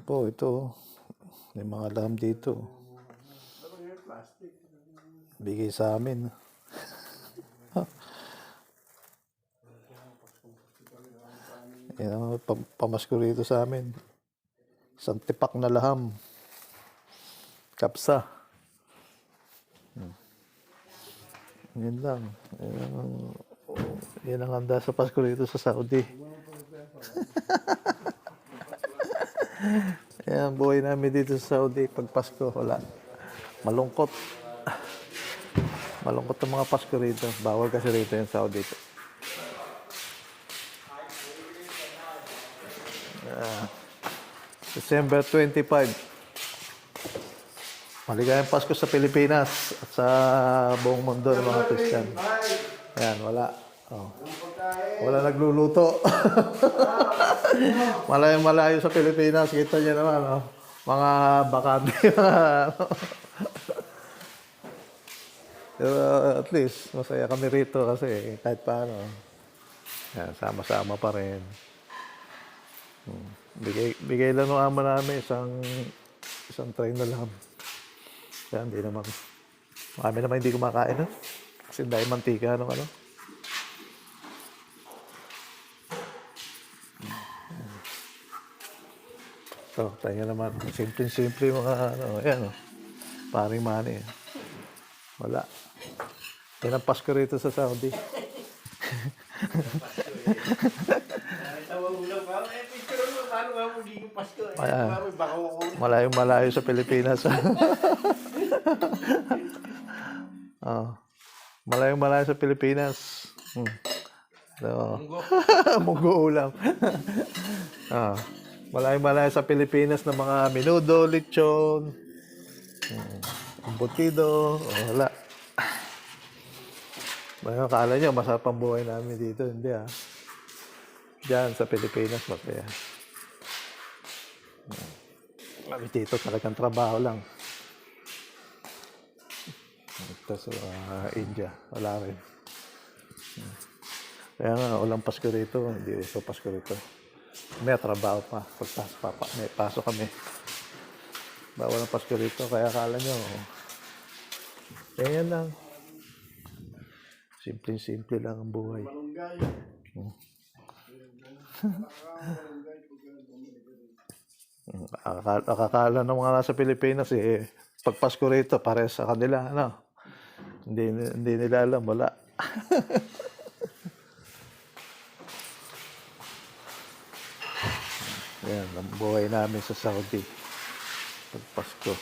po, ito. May mga laham dito. Bigay sa amin. Yan ang pamasko rito sa amin. Isang tipak na laham. Kapsa. Yan lang. Yan ang handa sa Pasko rito sa Saudi. Yan ang buhay namin dito sa Saudi pag Pasko. Wala. Malungkot. Malungkot ang mga Pasko rito. Bawal kasi rito yung Saudi. December 25. Maligayang Pasko sa Pilipinas at sa buong mundo ng mga Christian. Ayan, wala. Oh. Wala nagluluto. Malayo-malayo sa Pilipinas. Kita niyo naman, oh. Mga bakante. Pero at least, masaya kami rito kasi kahit paano. Ayan, sama-sama pa rin. Bigay lang ng ama namin isang tray na lang. Kaya hindi naman. Marami naman hindi kumakain, no? Kasi dahil mantika, ano. So, tayo naman. Simple-simple mga, ayan, paring money. Wala. Yan ang Pasko rito sa Saudi. Malayo-malayo sa Pilipinas. Malayo-malayo sa Pilipinas. So, munggo ulam. Malayo-malayo sa Pilipinas ng mga menudo, lechon, embutido, wala. Bayo, akala nyo, masarap ang buhay namin dito. Hindi, Diyan sa Pilipinas, masaya. Kami dito talagang trabaho lang. Ito sa India, wala rin. Kaya nga, walang Pasko rito. Hindi uso Pasko rito. May trabaho pa. May pasok kami. Bawal ang Pasko rito. Kaya akala nyo, ganyan lang. Simple-simple lang ang buhay. Akakala ng mga nasa Pilipinas, pag Pasko rito, pare sa kanila, Hindi nila alam, wala. Yan, ang buhay namin sa Saudi pag Pasko.